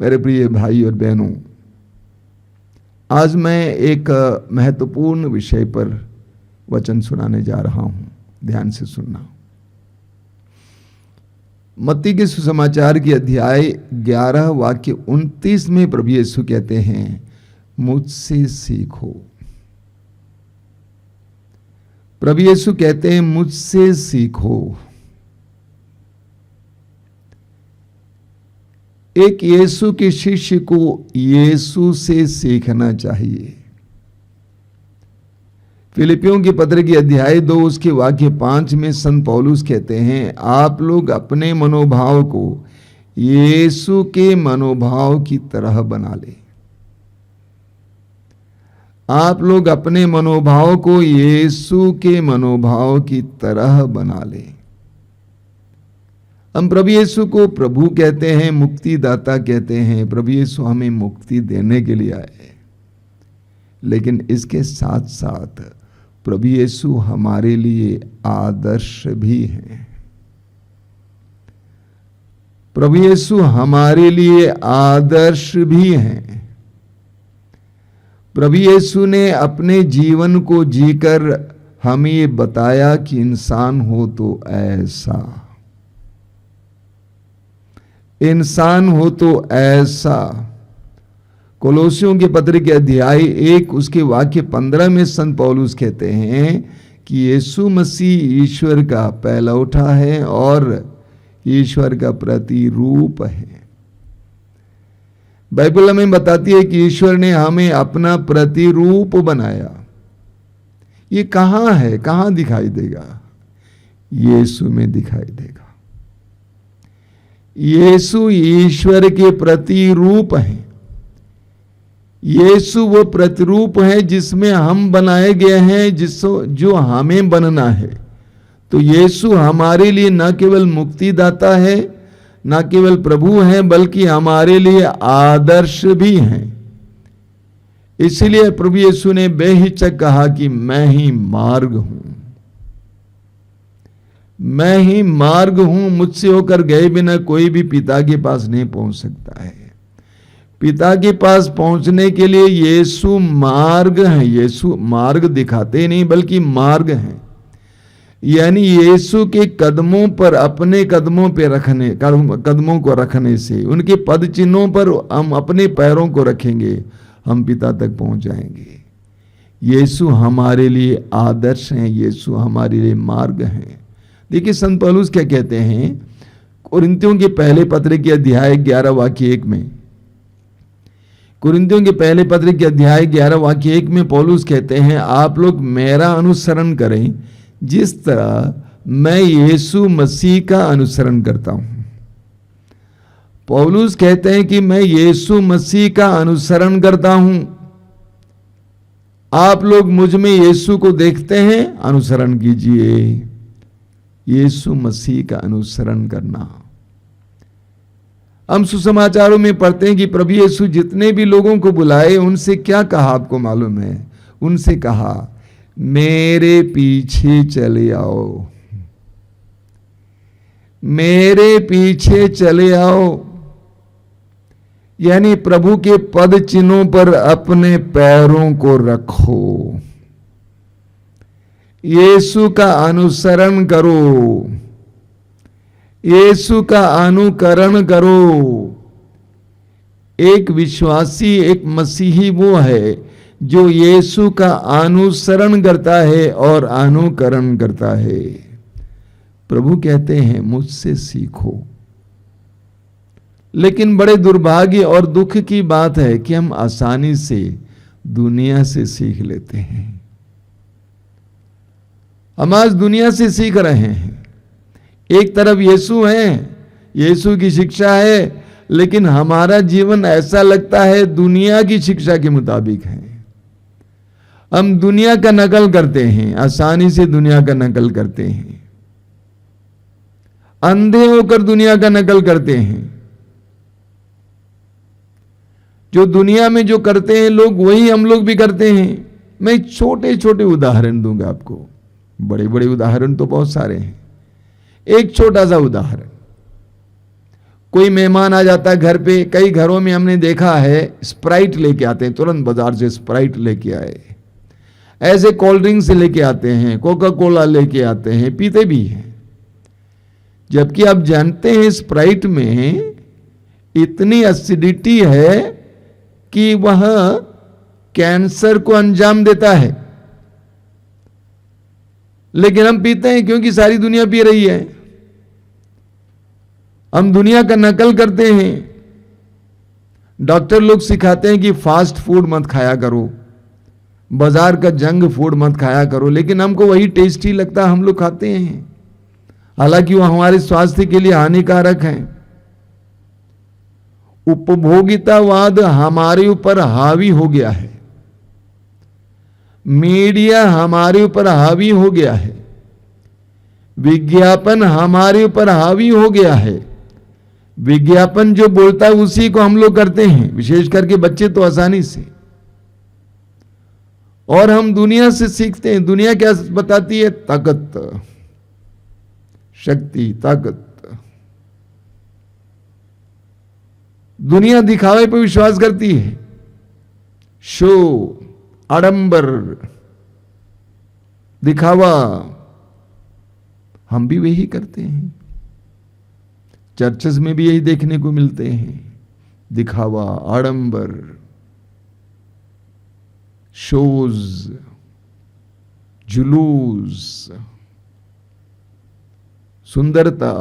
मेरे प्रिय भाई और बहनों, आज मैं एक महत्वपूर्ण विषय पर वचन सुनाने जा रहा हूं। ध्यान से सुनना। मत्ती के सुसमाचार की अध्याय 11 वाक्य 29 में प्रभु यीशु कहते हैं, मुझसे सीखो। प्रभु यीशु कहते हैं, मुझसे सीखो। एक यीशु के शिष्य को यीशु से सीखना चाहिए। फिलिपियों के पत्र की अध्याय 2 उसके वाक्य 5 में संत पौलुस कहते हैं, आप लोग अपने मनोभाव को यीशु के मनोभाव की तरह बना ले। आप लोग अपने मनोभाव को यीशु के मनोभाव की तरह बना ले। हम प्रभु यीशु को प्रभु कहते हैं, मुक्तिदाता कहते हैं। प्रभु यीशु हमें मुक्ति देने के लिए आए, लेकिन इसके साथ साथ प्रभु यीशु हमारे लिए आदर्श भी हैं। प्रभु यीशु हमारे लिए आदर्श भी हैं। प्रभु यीशु ने अपने जीवन को जीकर हमें ये बताया कि इंसान हो तो ऐसा, इंसान हो तो ऐसा। कोलोसियों के पत्र के अध्याय 1 उसके वाक्य 15 में संत पौलुस कहते हैं कि यीशु मसीह ईश्वर का पहलौठा है और ईश्वर का प्रतिरूप है। बाइबल हमें बताती है कि ईश्वर ने हमें अपना प्रतिरूप बनाया। ये कहां है, कहां दिखाई देगा? यीशु में दिखाई देगा। यीशु ईश्वर के प्रतिरूप हैं। यीशु वो प्रतिरूप है जिसमें हम बनाए गए हैं, जो हमें बनना है। तो यीशु हमारे लिए न केवल मुक्तिदाता है, न केवल प्रभु है, बल्कि हमारे लिए आदर्श भी हैं। इसलिए प्रभु यीशु ने बेहिचक कहा कि मैं ही मार्ग हूं, मैं ही मार्ग हूं। मुझसे होकर गए बिना कोई भी पिता के पास नहीं पहुंच सकता है। पिता के पास पहुंचने के लिए यीशु मार्ग है। यीशु मार्ग दिखाते नहीं, बल्कि मार्ग हैं। यानी यीशु के कदमों पर, अपने कदमों पे रखने, कदमों को रखने से, उनके पद चिन्हों पर हम अपने पैरों को रखेंगे, हम पिता तक पहुंच जाएंगे। यीशु हमारे लिए आदर्श हैं, यीशु हमारे लिए मार्ग हैं। देखिए संत पौलुस क्या कहते हैं कुरिन्थियों के पहले पत्र के अध्याय 11 वाक्य 1 में। कुरिन्थियों के पहले पत्र के अध्याय 11 वाक्य 1 में पौलुस कहते हैं, आप लोग मेरा अनुसरण करें जिस तरह मैं यीशु मसीह का अनुसरण करता हूं। पौलुस कहते हैं कि मैं यीशु मसीह का अनुसरण करता हूं। आप लोग मुझ में यीशु को देखते हैं, अनुसरण कीजिए। यीशु मसीह का अनुसरण करना। हम सुसमाचारों में पढ़ते हैं कि प्रभु यीशु जितने भी लोगों को बुलाए, उनसे क्या कहा आपको मालूम है? उनसे कहा, मेरे पीछे चले आओ, मेरे पीछे चले आओ। यानी प्रभु के पद चिन्हों पर अपने पैरों को रखो, यीशु का अनुसरण करो, यीशु का अनुकरण करो। एक विश्वासी, एक मसीही वो है जो यीशु का अनुसरण करता है और अनुकरण करता है। प्रभु कहते हैं, मुझसे सीखो। लेकिन बड़े दुर्भाग्य और दुख की बात है कि हम आसानी से दुनिया से सीख लेते हैं। हम आज दुनिया से सीख रहे हैं। एक तरफ यीशु है, यीशु की शिक्षा है, लेकिन हमारा जीवन ऐसा लगता है दुनिया की शिक्षा के मुताबिक है। हम दुनिया का नकल करते हैं, आसानी से दुनिया का नकल करते हैं, अंधे होकर दुनिया का नकल करते हैं। जो दुनिया में जो करते हैं लोग, वही हम लोग भी करते हैं। मैं छोटे छोटे उदाहरण दूंगा आपको, बड़े बड़े उदाहरण तो बहुत सारे हैं। एक छोटा सा उदाहरण, कोई मेहमान आ जाता है घर पे, कई घरों में हमने देखा है स्प्राइट लेके आते हैं, तुरंत बाजार से स्प्राइट लेके आए, ऐसे कोल्ड ड्रिंक से लेके आते हैं, कोका कोला लेके आते हैं, पीते भी हैं। जबकि आप जानते हैं स्प्राइट में इतनी एसिडिटी है कि वह कैंसर को अंजाम देता है, लेकिन हम पीते हैं क्योंकि सारी दुनिया पी रही है। हम दुनिया का नकल करते हैं। डॉक्टर लोग सिखाते हैं कि फास्ट फूड मत खाया करो, बाजार का जंक फूड मत खाया करो, लेकिन हमको वही टेस्टी लगता है, हम लोग खाते हैं, हालांकि वो हमारे स्वास्थ्य के लिए हानिकारक है। उपभोगितावाद हमारे ऊपर हावी हो गया है, मीडिया हमारे ऊपर हावी हो गया है, विज्ञापन हमारे ऊपर हावी हो गया है। विज्ञापन जो बोलता है उसी को हम लोग करते हैं, विशेष करके बच्चे तो आसानी से। और हम दुनिया से सीखते हैं। दुनिया क्या बताती है? ताकत, शक्ति, ताकत। दुनिया दिखावे पर विश्वास करती है, शो, आडंबर, दिखावा। हम भी वही करते हैं। चर्चेस में भी यही देखने को मिलते हैं, दिखावा, आडंबर, शोज, जुलूस, सुंदरता,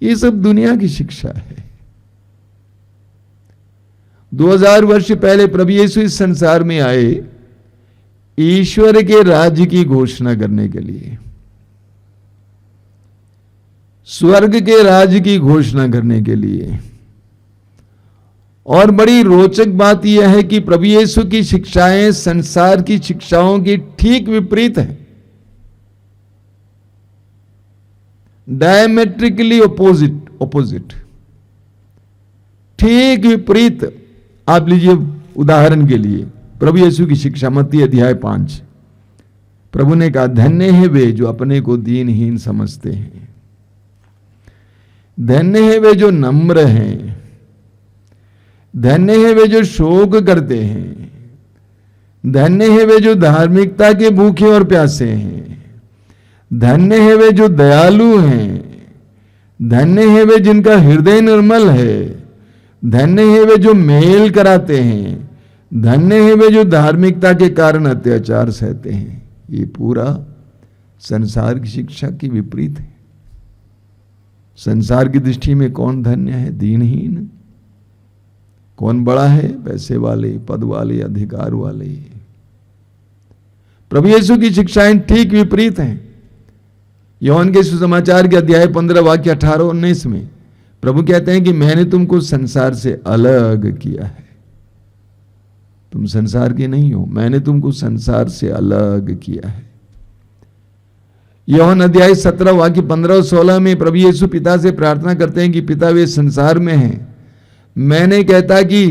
ये सब दुनिया की शिक्षा है। 2000 वर्ष पहले प्रभु यीशु इस संसार में आए ईश्वर के राज्य की घोषणा करने के लिए, स्वर्ग के राज्य की घोषणा करने के लिए। और बड़ी रोचक बात यह है कि प्रभु यीशु की शिक्षाएं संसार की शिक्षाओं की ठीक विपरीत है, डायमेट्रिकली ऑपोजिट, ठीक विपरीत। आप लीजिए उदाहरण के लिए प्रभु यीशु की शिक्षा, मत्ती अध्याय 5। प्रभु ने कहा, धन्य है वे जो अपने को दीनहीन समझते हैं, धन्य है वे जो नम्र हैं, धन्य है वे जो शोक करते हैं, धन्य है वे जो धार्मिकता के भूखे और प्यासे हैं, धन्य है वे जो दयालु हैं, धन्य है वे जिनका हृदय निर्मल है, धन्य है वे जो मेल कराते हैं, धन्य है वे जो धार्मिकता के कारण अत्याचार सहते हैं। ये पूरा संसार की शिक्षा की विपरीत है। संसार की दृष्टि में कौन धन्य है? दीनहीन। कौन बड़ा है? पैसे वाले, पद वाले, अधिकार वाले। प्रभु यीशु की शिक्षाएं ठीक विपरीत हैं। यूहन्ना के सुसमाचार के अध्याय 15 वाक्य 18-19 में प्रभु कहते हैं कि मैंने तुमको संसार से अलग किया है, तुम संसार के नहीं हो, मैंने तुमको संसार से अलग किया है। यूहन्ना अध्याय 17 वाक्य 15 और 16 में प्रभु यीशु पिता से प्रार्थना करते हैं कि पिता वे संसार में हैं, मैं नहीं कहता कि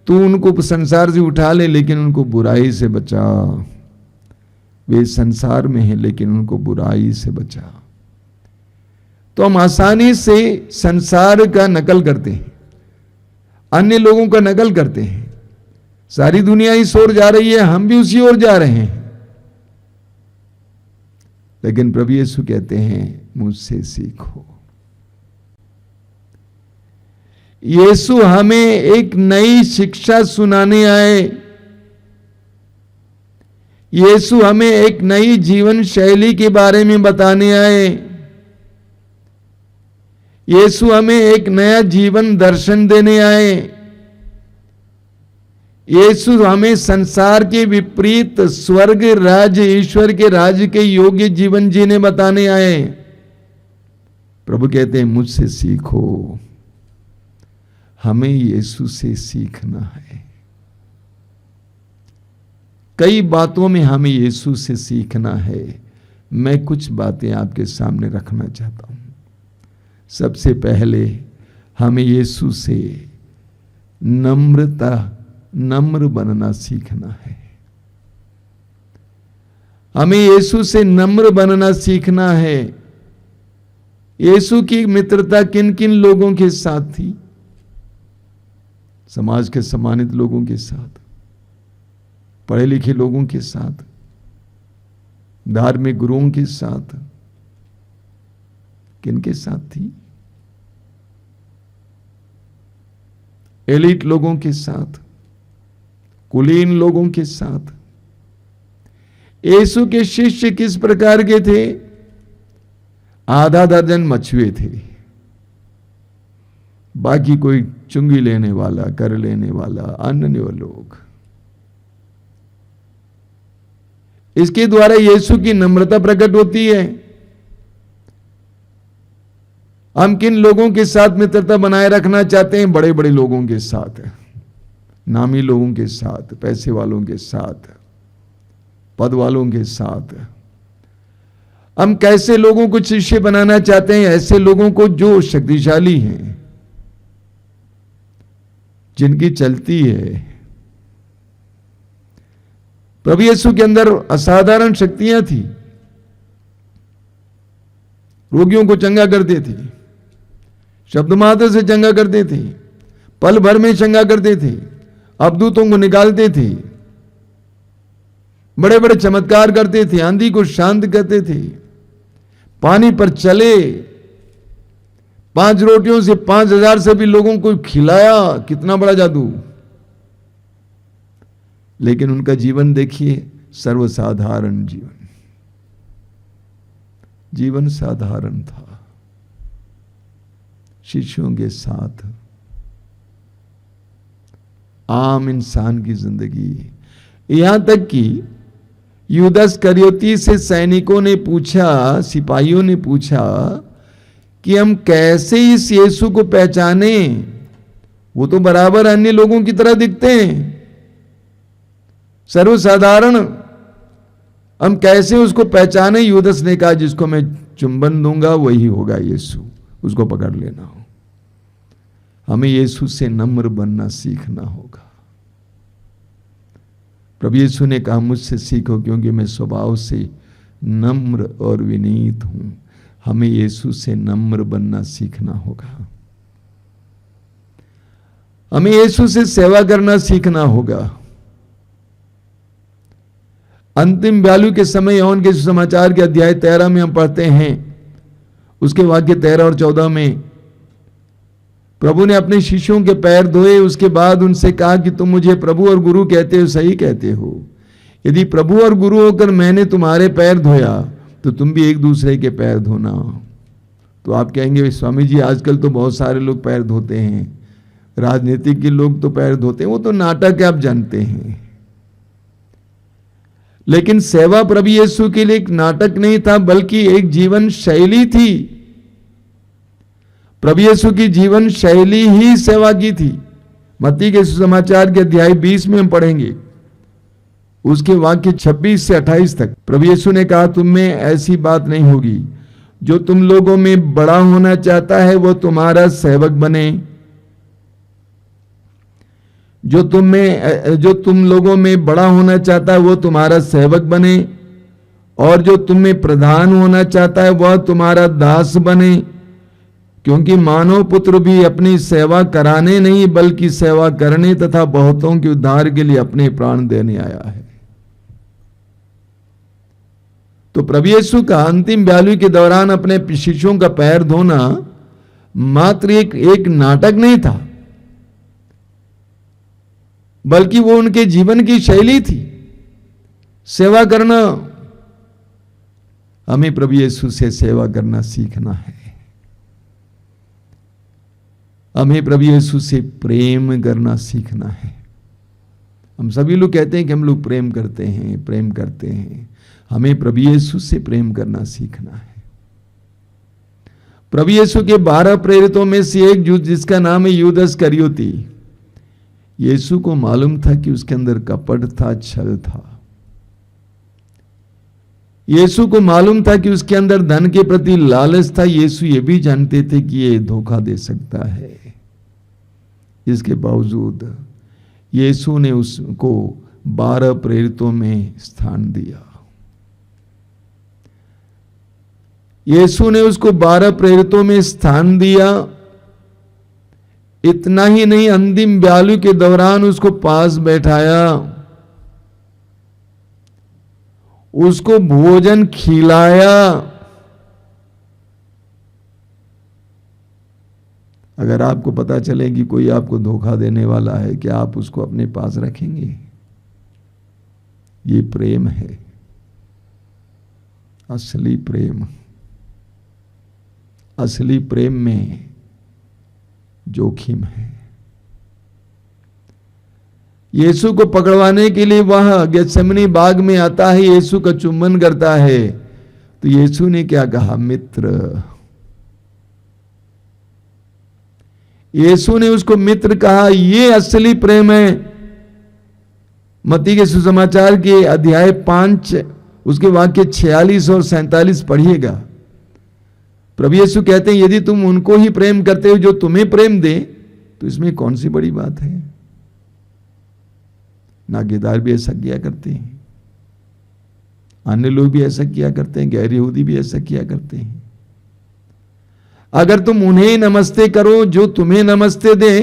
तू उनको संसार से उठा ले, लेकिन उनको बुराई से बचा। वे संसार में हैं लेकिन उनको बुराई से बचा। तो हम आसानी से संसार का नकल करते हैं, अन्य लोगों का नकल करते हैं। सारी दुनिया इस ओर जा रही है, हम भी उसी ओर जा रहे हैं। लेकिन प्रभु यीशु कहते हैं मुझसे सीखो। यीशु हमें एक नई शिक्षा सुनाने आए। यीशु हमें एक नई जीवन शैली के बारे में बताने आए। यीशु हमें एक नया जीवन दर्शन देने आए। यीशु हमें संसार के विपरीत स्वर्ग राज्य, ईश्वर के राज्य के योग्य जीवन जीने बताने आए। प्रभु कहते हैं मुझसे सीखो। हमें यीशु से सीखना है। कई बातों में हमें यीशु से सीखना है। मैं कुछ बातें आपके सामने रखना चाहता हूं। सबसे पहले हमें यीशु से नम्र बनना सीखना है। हमें यीशु से नम्र बनना सीखना है। यीशु की मित्रता किन किन लोगों के साथ थी? समाज के सम्मानित लोगों के साथ, पढ़े लिखे लोगों के साथ, धार्मिक गुरुओं के साथ। किन के साथ थी? एलिट लोगों के साथ, कुलीन लोगों के साथ। यीशु के शिष्य किस प्रकार के थे? आधा दर्जन मछुए थे, बाकी कोई चुंगी लेने वाला, कर लेने वाला, अन्य लोग। इसके द्वारा यीशु की नम्रता प्रकट होती है। हम किन लोगों के साथ मित्रता बनाए रखना चाहते हैं? बड़े बड़े लोगों के साथ, नामी लोगों के साथ, पैसे वालों के साथ, पद वालों के साथ। हम कैसे लोगों को शिष्य बनाना चाहते हैं? ऐसे लोगों को जो शक्तिशाली हैं, जिनकी चलती है। प्रभु यीशु के अंदर असाधारण शक्तियां थी। रोगियों को चंगा करते थे, शब्द मात्र से चंगा करते थे, पल भर में चंगा करते थे, अबदूतों को निकालते थे, बड़े बड़े चमत्कार करते थे, आंधी को शांत करते थे, पानी पर चले, 5 रोटियों से 5,000 से भी लोगों को खिलाया। कितना बड़ा जादू! लेकिन उनका जीवन देखिए, सर्वसाधारण जीवन, जीवन साधारण था। शिष्यों के साथ आम इंसान की जिंदगी। यहां तक कि यूदास करयोती से सैनिकों ने पूछा, सिपाहियों ने पूछा कि हम कैसे इस यीशु को पहचाने? वो तो बराबर अन्य लोगों की तरह दिखते हैं, सर्वसाधारण, हम कैसे उसको पहचाने? यूदास ने कहा, जिसको मैं चुंबन दूंगा वही होगा यीशु, उसको पकड़ लेना हो। हमें यीशु से नम्र बनना सीखना होगा। प्रभु यीशु ने कहा, मुझसे सीखो क्योंकि मैं स्वभाव से नम्र और विनीत हूं। हमें यीशु से नम्र बनना सीखना होगा। हमें यीशु से सेवा करना सीखना होगा। अंतिम बयालू के समय यूहन्ना के सुसमाचार के अध्याय 13 में हम पढ़ते हैं, उसके वाक्य 13 और 14 में प्रभु ने अपने शिष्यों के पैर धोए। उसके बाद उनसे कहा कि तुम मुझे प्रभु और गुरु कहते हो, सही कहते हो। यदि प्रभु और गुरु होकर मैंने तुम्हारे पैर धोया तो तुम भी एक दूसरे के पैर धोना। तो आप कहेंगे, स्वामी जी आजकल तो बहुत सारे लोग पैर धोते हैं, राजनीतिक के लोग तो पैर धोते हैं, वो तो नाटक है, आप जानते हैं। लेकिन सेवा प्रभु यीशु के लिए एक नाटक नहीं था, बल्कि एक जीवन शैली थी। प्रभु यीशु की जीवन शैली ही सेवा की थी। मत्ती के सुसमाचार के अध्याय 20 में हम पढ़ेंगे, उसके वाक्य 26 से 28 तक। प्रभु यीशु ने कहा, तुम में ऐसी बात नहीं होगी, जो तुम लोगों में बड़ा होना चाहता है वो तुम्हारा सेवक बने। जो तुम लोगों में बड़ा होना चाहता है वो तुम्हारा सेवक बने, और जो तुम में प्रधान होना चाहता है वह तुम्हारा दास बने। क्योंकि मानव पुत्र भी अपनी सेवा कराने नहीं बल्कि सेवा करने तथा बहुतों के उद्धार के लिए अपने प्राण देने आया है। तो प्रभु यीशु का अंतिम बयालू के दौरान अपने शिष्यों का पैर धोना मात्र एक नाटक नहीं था, बल्कि वो उनके जीवन की शैली थी। सेवा करना, हमें प्रभु यीशु से सेवा करना सीखना है। हमें प्रभु यीशु से प्रेम करना सीखना है। हम सभी लोग कहते हैं कि हम लोग प्रेम करते हैं। हमें प्रभु यीशु से प्रेम करना सीखना है। प्रभु यीशु के 12 प्रेरितों में से एक जिसका नाम है यूदास करयोती, यीशु को मालूम था कि उसके अंदर कपट था, छल था। यीशु को मालूम था कि उसके अंदर धन के प्रति लालच था। यीशु ये भी जानते थे कि ये धोखा दे सकता है। इसके बावजूद यीशु ने उसको 12 प्रेरितों में स्थान दिया। यीशु ने उसको 12 प्रेरितों में स्थान दिया। इतना ही नहीं, अंतिम ब्यालू के दौरान उसको पास बैठाया, उसको भोजन खिलाया। अगर आपको पता चले कि कोई आपको धोखा देने वाला है, क्या आप उसको अपने पास रखेंगे? ये प्रेम है, असली प्रेम। असली प्रेम में जोखिम है। यीशु को पकड़वाने के लिए वह गेत्सेमनी बाग में आता है, यीशु का चुंबन करता है, तो यीशु ने क्या कहा? मित्र। यीशु ने उसको मित्र कहा। ये असली प्रेम है। मत्ती के सुसमाचार के अध्याय 5 उसके वाक्य 46 और 47 पढ़िएगा। प्रभु यीशु कहते हैं, यदि तुम उनको ही प्रेम करते हो जो तुम्हें प्रेम दे, तो इसमें कौन सी बड़ी बात है? नागेदार भी ऐसा किया करते हैं, अन्य लोग भी ऐसा किया करते हैं, गैर यहूदी भी ऐसा किया करते हैं। अगर तुम उन्हें नमस्ते करो जो तुम्हें नमस्ते दे,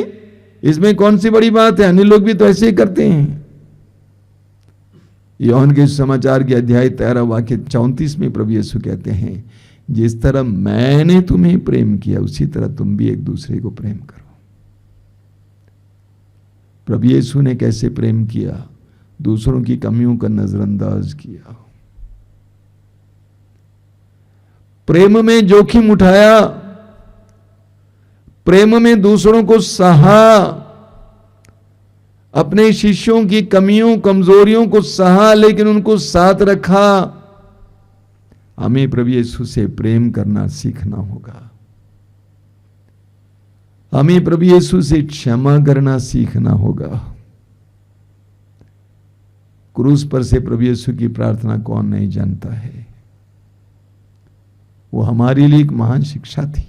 इसमें कौन सी बड़ी बात है? अन्य लोग भी तो ऐसे ही करते हैं। यूहन्ना के समाचार के अध्याय 13 वाक्य 34 में प्रभु यीशु कहते हैं, जिस तरह मैंने तुम्हें प्रेम किया उसी तरह तुम भी एक दूसरे को प्रेम करो। प्रभु यीशु ने कैसे प्रेम किया? दूसरों की कमियों का नजरअंदाज किया, प्रेम में जोखिम उठाया, प्रेम में दूसरों को सहा, अपने शिष्यों की कमियों कमजोरियों को सहा, लेकिन उनको साथ रखा। हमें प्रभु यीशु से प्रेम करना सीखना होगा। हमें प्रभु यीशु से क्षमा करना सीखना होगा। क्रूस पर से प्रभु यीशु की प्रार्थना कौन नहीं जानता है? वो हमारे लिए एक महान शिक्षा थी।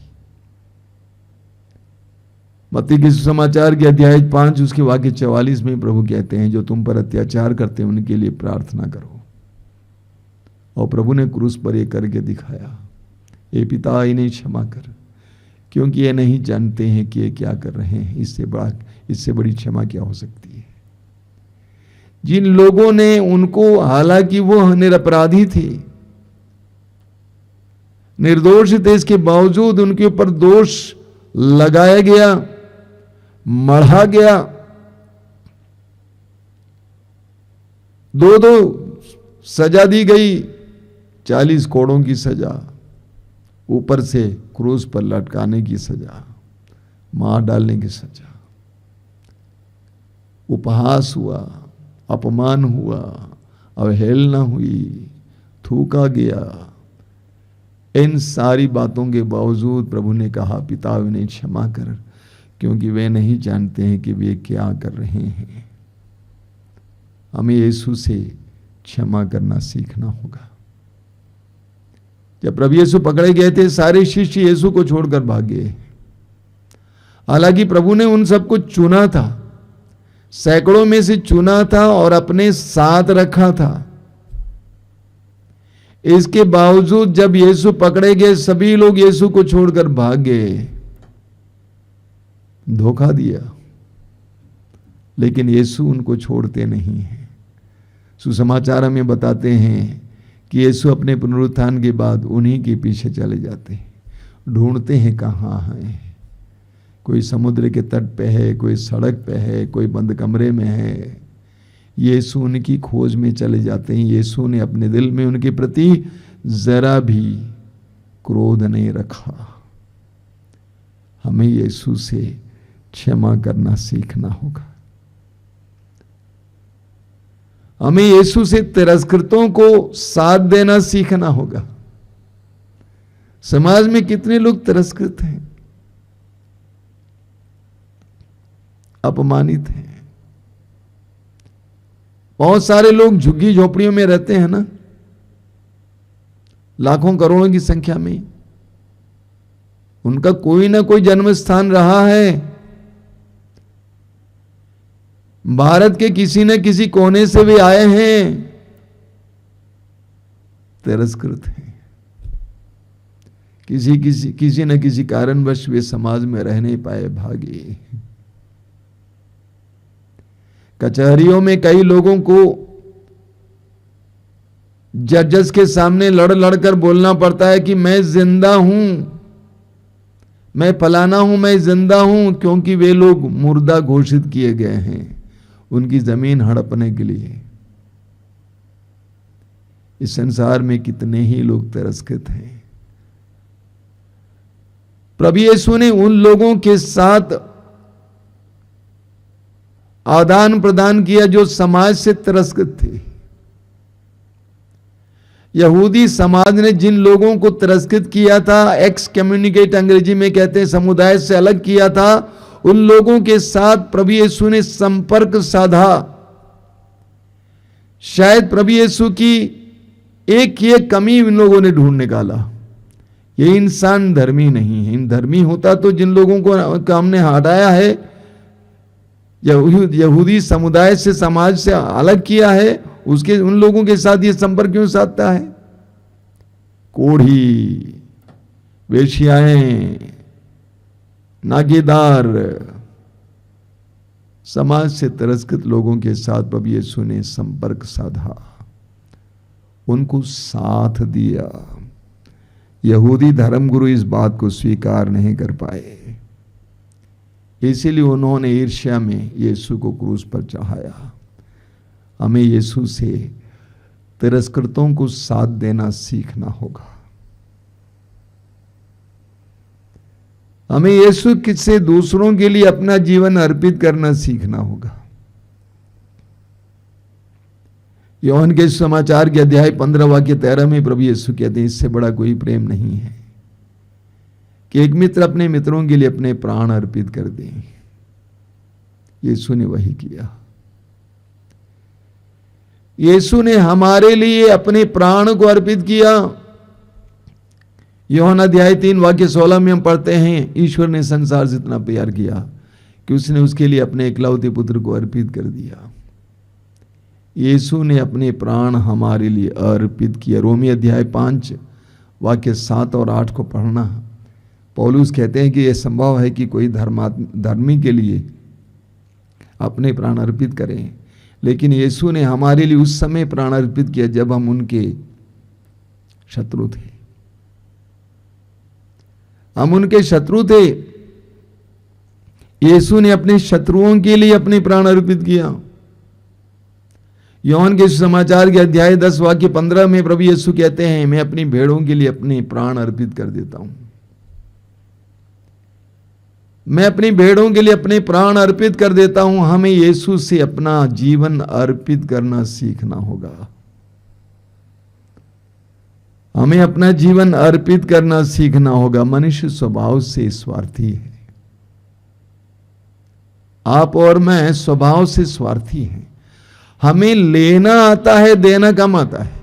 मत्ती के सुसमाचार के अध्याय 5 उसके वाक्य 44 में प्रभु कहते हैं, जो तुम पर अत्याचार करते हैं उनके लिए प्रार्थना करो। और प्रभु ने क्रूस पर ये करके दिखाया, ए पिता इन्हें क्षमा कर, क्योंकि ये नहीं जानते हैं कि ये क्या कर रहे हैं। इससे बड़ी क्षमा क्या हो सकती है? जिन लोगों ने उनको, हालांकि वो निरपराधी थे, निर्दोष थे, इसके बावजूद उनके ऊपर दोष लगाया गया, मढ़ा गया, 2-2 सजा दी गई, 40 कोड़ों की सजा, ऊपर से क्रूस पर लटकाने की सजा, मार डालने की सजा, उपहास हुआ, अपमान हुआ, अवहेलना हुई, थूका गया। इन सारी बातों के बावजूद प्रभु ने कहा, पिता इन्हें क्षमा कर, क्योंकि वे नहीं जानते हैं कि वे क्या कर रहे हैं। हमें यीशु से क्षमा करना सीखना होगा। जब प्रभु यीशु पकड़े गए थे, सारे शिष्य यीशु को छोड़कर भागे। हालांकि प्रभु ने उन सबको चुना था, सैकड़ों में से चुना था और अपने साथ रखा था। इसके बावजूद जब यीशु पकड़े गए, सभी लोग यीशु को छोड़कर भाग गए, धोखा दिया। लेकिन यीशु उनको छोड़ते नहीं हैं। सुसमाचार हमें बताते हैं कि यीशु अपने पुनरुत्थान के बाद उन्हीं के पीछे चले जाते हैं, ढूंढते हैं कहाँ हैं। कोई समुद्र के तट पे है, कोई सड़क पे है, कोई बंद कमरे में है। यीशु उनकी खोज में चले जाते हैं। यीशु ने अपने दिल में उनके प्रति जरा भी क्रोध नहीं रखा। हमें यीशु से क्षमा करना सीखना होगा। हमें यीशु से तिरस्कृतों को साथ देना सीखना होगा। समाज में कितने लोग तिरस्कृत हैं, अपमानित हैं। बहुत सारे लोग झुग्गी झोपड़ियों में रहते हैं ना, लाखों करोड़ों की संख्या में। उनका कोई ना कोई जन्म स्थान रहा है। भारत के किसी न किसी कोने से वे आए हैं, तिरस्कृत हैं। किसी न किसी कारणवश वे समाज में रह नहीं पाए, भागे। कचहरियों में कई लोगों को जजेस के सामने लड़ लड़कर बोलना पड़ता है कि मैं जिंदा हूं, मैं फलाना हूं, मैं जिंदा हूं, क्योंकि वे लोग मुर्दा घोषित किए गए हैं उनकी जमीन हड़पने के लिए। इस संसार में कितने ही लोग तिरस्कृत हैं। प्रभु यीशु ने उन लोगों के साथ आदान प्रदान किया जो समाज से तिरस्कृत थे। यहूदी समाज ने जिन लोगों को तिरस्कृत किया था, एक्स कम्युनिकेट अंग्रेजी में कहते हैं, समुदाय से अलग किया था, उन लोगों के साथ प्रभु यीशु ने संपर्क साधा। शायद प्रभु यीशु की एक ये कमी इन लोगों ने ढूंढ निकाला, ये इंसान धर्मी नहीं है। इन धर्मी होता तो जिन लोगों को हमने हटाया है, यहूदी समुदाय से, समाज से अलग किया है, उसके उन लोगों के साथ ये संपर्क क्यों साधता है? कोढ़ी, वेश्याएं, नागेदार, समाज से तिरस्कृत लोगों के साथ प्रभु यीशु ने संपर्क साधा, उनको साथ दिया। यहूदी धर्मगुरु इस बात को स्वीकार नहीं कर पाए, इसीलिए उन्होंने ईर्ष्या में यीशु को क्रूस पर चढ़ाया। हमें यीशु से तिरस्कृतों को साथ देना सीखना होगा। हमें यीशु से दूसरों के लिए अपना जीवन अर्पित करना सीखना होगा। यूहन्ना के समाचार के अध्याय 15 वाक्य 13 में प्रभु यीशु कहते हैं, इससे बड़ा कोई प्रेम नहीं है कि एक मित्र अपने मित्रों के लिए अपने प्राण अर्पित कर दे। यीशु ने वही किया। यीशु ने हमारे लिए अपने प्राण को अर्पित किया। यूहन्ना अध्याय 3 वाक्य 16 में हम पढ़ते हैं, ईश्वर ने संसार से इतना प्यार किया कि उसने उसके लिए अपने इकलौते पुत्र को अर्पित कर दिया। यीशु ने अपने प्राण हमारे लिए अर्पित किया। रोमी अध्याय 5 वाक्य 7 और 8 को पढ़ना। पौलुस कहते हैं कि यह संभव है कि कोई धर्मी के लिए अपने प्राण अर्पित करें, लेकिन यीशु ने हमारे लिए उस समय प्राण अर्पित किया जब हम उनके शत्रु थे। हम उनके शत्रु थे, यीशु ने अपने शत्रुओं के लिए अपने प्राण अर्पित किया। यूहन्ना के समाचार के अध्याय 10 वाक्य 15 में प्रभु यीशु कहते हैं, मैं अपनी भेड़ों के लिए अपने प्राण अर्पित कर देता हूं। मैं अपनी भेड़ों के लिए अपने प्राण अर्पित कर देता हूं। हमें यीशु से अपना जीवन अर्पित करना सीखना होगा। हमें अपना जीवन अर्पित करना सीखना होगा। मनुष्य स्वभाव से स्वार्थी है। आप और मैं स्वभाव से स्वार्थी हैं। हमें लेना आता है, देना कम आता है।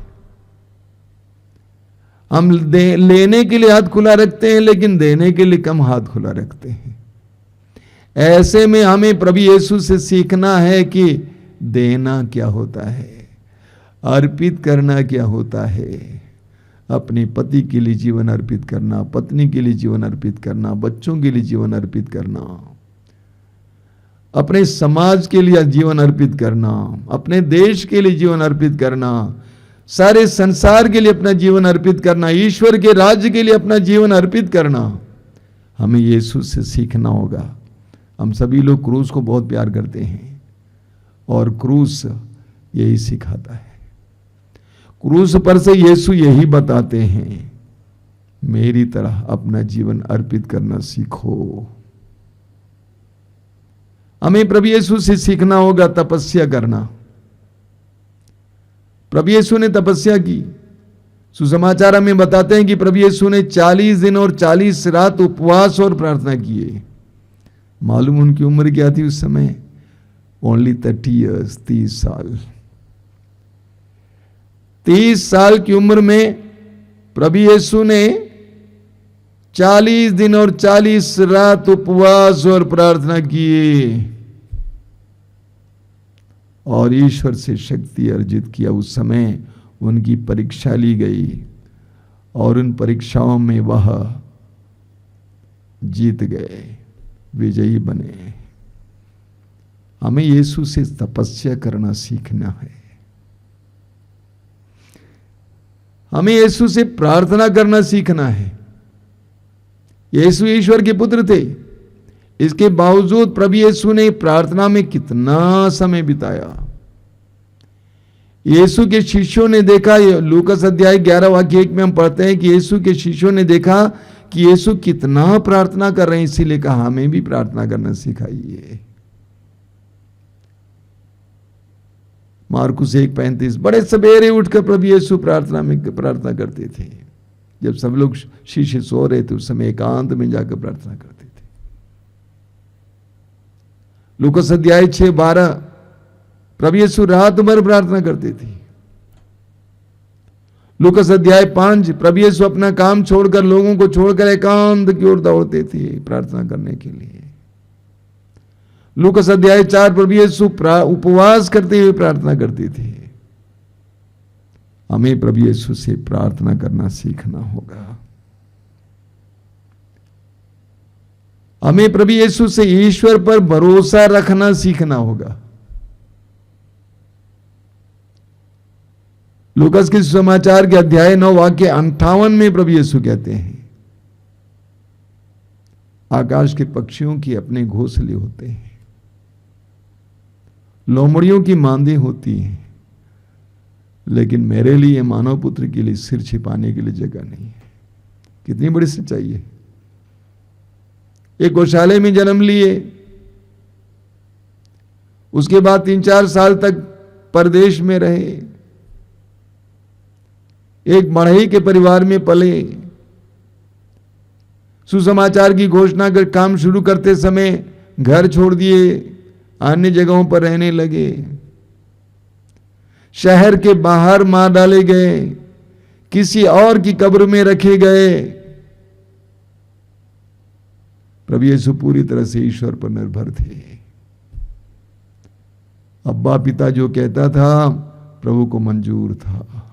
हम लेने के लिए हाथ खुला रखते हैं, लेकिन देने के लिए कम हाथ खुला रखते हैं। ऐसे में हमें प्रभु यीशु से सीखना है कि देना क्या होता है, अर्पित करना क्या होता है। अपने पति के लिए जीवन अर्पित करना, पत्नी के लिए जीवन अर्पित करना, बच्चों के लिए जीवन अर्पित करना, अपने समाज के लिए जीवन अर्पित करना, अपने देश के लिए जीवन अर्पित करना, सारे संसार के लिए अपना जीवन अर्पित करना, ईश्वर के राज्य के लिए अपना जीवन अर्पित करना। हमें यीशु से सीखना होगा। हम सभी लोग क्रूस को बहुत प्यार करते हैं और क्रूस यही सिखाता है। क्रूस पर से यीशु यही बताते हैं, मेरी तरह अपना जीवन अर्पित करना सीखो। हमें प्रभु यीशु से सीखना होगा तपस्या करना। प्रभु यीशु ने तपस्या की। सुसमाचार हमें बताते हैं कि प्रभु यीशु ने 40 दिन और 40 रात उपवास और प्रार्थना किए। मालूम उनकी उम्र क्या थी उस समय? ओनली 30 ईयर्स, 30 साल। 30 साल की उम्र में प्रभु यीशु ने 40 दिन और 40 रात उपवास और प्रार्थना किए और ईश्वर से शक्ति अर्जित किया। उस समय उनकी परीक्षा ली गई और उन परीक्षाओं में वह जीत गए, विजयी बने। हमें यीशु से तपस्या करना सीखना है। हमें यीशु से प्रार्थना करना सीखना है। यीशु ईश्वर के पुत्र थे, इसके बावजूद प्रभु यीशु ने प्रार्थना में कितना समय बिताया। यीशु के शिष्यों ने देखा, लूकास अध्याय 11 वाक्य 1 में हम पढ़ते हैं कि यीशु के शिष्यों ने देखा कि यीशु कितना प्रार्थना कर रहे हैं, इसीलिए कहा हमें भी प्रार्थना करना सिखाइए। मार्कुस 1:35, बड़े सवेरे उठकर प्रभु यीशु प्रार्थना करते थे। जब सब लोग शिष्य सो रहे थे उस समय एकांत में जाकर प्रार्थना करते थे। लूकास अध्याय 6:12, प्रभु यीशु रात भर प्रार्थना करते थे। लूकास अध्याय 5, प्रभु यीशु अपना काम छोड़कर, लोगों को छोड़कर एकांत की ओर दौड़ते थे प्रार्थना करने के लिए। लूकास अध्याय 4, प्रभु यीशु उपवास करते हुए प्रार्थना करते थे। हमें प्रभु यीशु से प्रार्थना करना सीखना होगा। हमें प्रभु यीशु से ईश्वर पर भरोसा रखना सीखना होगा। लूकास के समाचार के अध्याय 9 वाक्य 58 में प्रभु यीशु कहते हैं, आकाश के पक्षियों की अपने घोंसले होते हैं, लोमड़ियों की मांदें होती हैं, लेकिन मेरे लिए मानव पुत्र के लिए सिर छिपाने के लिए जगह नहीं है। कितनी बड़ी सच्चाई है। एक गौशाले में जन्म लिए, उसके बाद 3-4 साल तक परदेश में रहे, एक मढ़ई के परिवार में पले, सुसमाचार की घोषणा कर काम शुरू करते समय घर छोड़ दिए, अन्य जगहों पर रहने लगे, शहर के बाहर मार डाले गए, किसी और की कब्र में रखे गए। प्रभु यीशु पूरी तरह से ईश्वर पर निर्भर थे। अब्बा पिता जो कहता था प्रभु को मंजूर था।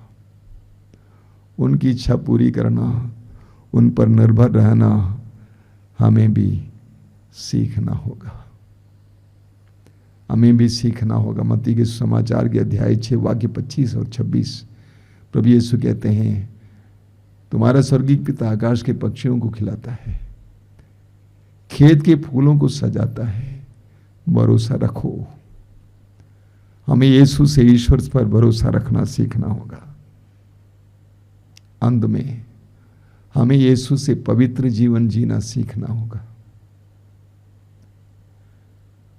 उनकी इच्छा पूरी करना, उन पर निर्भर रहना हमें भी सीखना होगा। हमें भी सीखना होगा। मत्ती के समाचार के अध्याय 6 वाक्य 25 और 26 प्रभु यीशु कहते हैं, तुम्हारा स्वर्गीय पिता आकाश के पक्षियों को खिलाता है, खेत के फूलों को सजाता है, भरोसा रखो। हमें यीशु से ईश्वर पर भरोसा रखना सीखना होगा। अंत में हमें यीशु से पवित्र जीवन जीना सीखना होगा।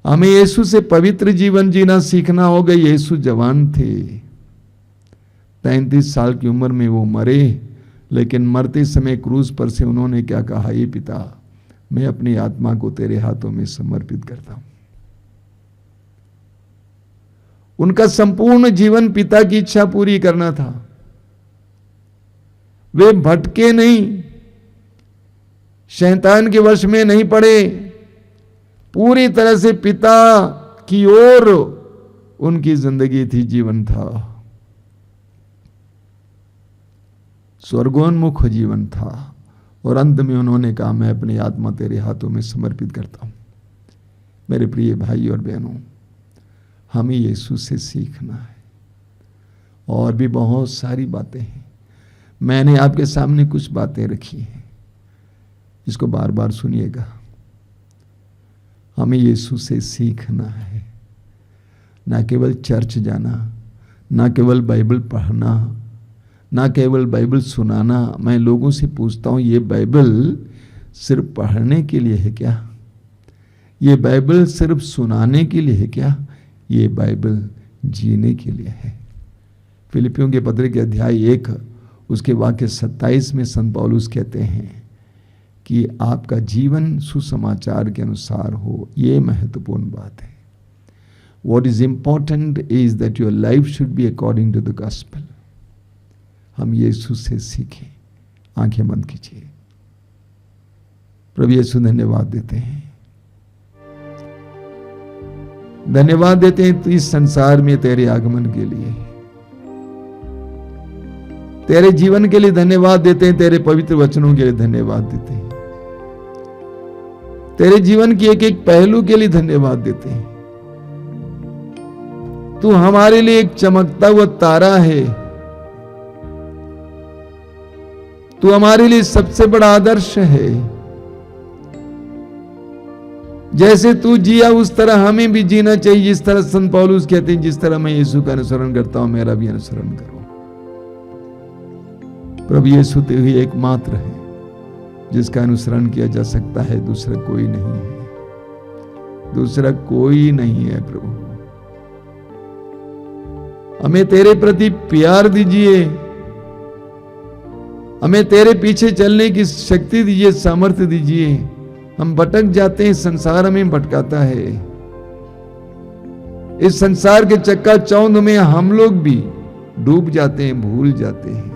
हमें यीशु से पवित्र जीवन जीना सीखना होगा। यीशु जवान थे, 33 साल की उम्र में वो मरे, लेकिन मरते समय क्रूस पर से उन्होंने क्या कहा, ये पिता मैं अपनी आत्मा को तेरे हाथों में समर्पित करता हूं। उनका संपूर्ण जीवन पिता की इच्छा पूरी करना था। वे भटके नहीं, शैतान के वश में नहीं पड़े, पूरी तरह से पिता की ओर उनकी जिंदगी थी, जीवन था, स्वर्गोन्मुख जीवन था। और अंत में उन्होंने कहा मैं अपनी आत्मा तेरे हाथों में समर्पित करता हूं। मेरे प्रिय भाई और बहनों, हमें यीशु से सीखना है। और भी बहुत सारी बातें हैं, मैंने आपके सामने कुछ बातें रखी हैं, इसको बार बार सुनिएगा। हमें यीशु से सीखना है, ना केवल चर्च जाना, ना केवल बाइबल पढ़ना, ना केवल बाइबल सुनाना। मैं लोगों से पूछता हूं, ये बाइबल सिर्फ पढ़ने के लिए है क्या? ये बाइबल सिर्फ सुनाने के लिए है क्या? ये बाइबल जीने के लिए है। फिलिपियों के पत्र के अध्याय 1 उसके वाक्य 27 में संत पौलुस कहते हैं कि आपका जीवन सुसमाचार के अनुसार हो। ये महत्वपूर्ण बात है। What is important is that your life should be according to the gospel. हम यीशु से सीखें। आंखें बंद कीजिए। प्रभु यीशु धन्यवाद देते हैं, धन्यवाद देते हैं तो इस संसार में तेरे आगमन के लिए। तेरे जीवन के लिए धन्यवाद देते हैं, तेरे पवित्र वचनों के लिए धन्यवाद देते हैं, तेरे जीवन की एक एक पहलू के लिए धन्यवाद देते हैं। तू हमारे लिए एक चमकता हुआ तारा है, तू हमारे लिए सबसे बड़ा आदर्श है। जैसे तू जिया उस तरह हमें भी जीना चाहिए, जिस तरह संत पौलुस कहते हैं, जिस तरह मैं यीशु का अनुसरण करता हूं मेरा भी अनुसरण करो। प्रभु यीशु तो ही एकमात्र है जिसका अनुसरण किया जा सकता है, दूसरा कोई नहीं है, दूसरा कोई नहीं है। प्रभु हमें तेरे प्रति प्यार दीजिए, हमें तेरे पीछे चलने की शक्ति दीजिए, सामर्थ्य दीजिए। हम भटक जाते हैं, संसार हमें भटकाता है। इस संसार के चक्काचौंध में हम लोग भी डूब जाते हैं, भूल जाते हैं,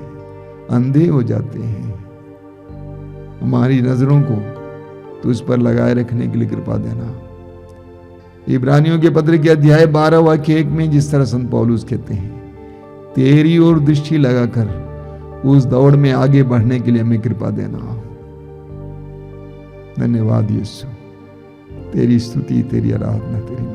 अंधे हो जाते हैं। हमारी नजरों को तू इस पर लगाए रखने के लिए कृपा देना। इब्रानियों के पत्र के अध्याय 12 वाक्य 1 में जिस तरह संत पौलुस कहते हैं, तेरी ओर दृष्टि लगाकर उस दौड़ में आगे बढ़ने के लिए हमें कृपा देना। धन्यवाद यीशु, तेरी स्तुति, तेरी आराधना, तेरी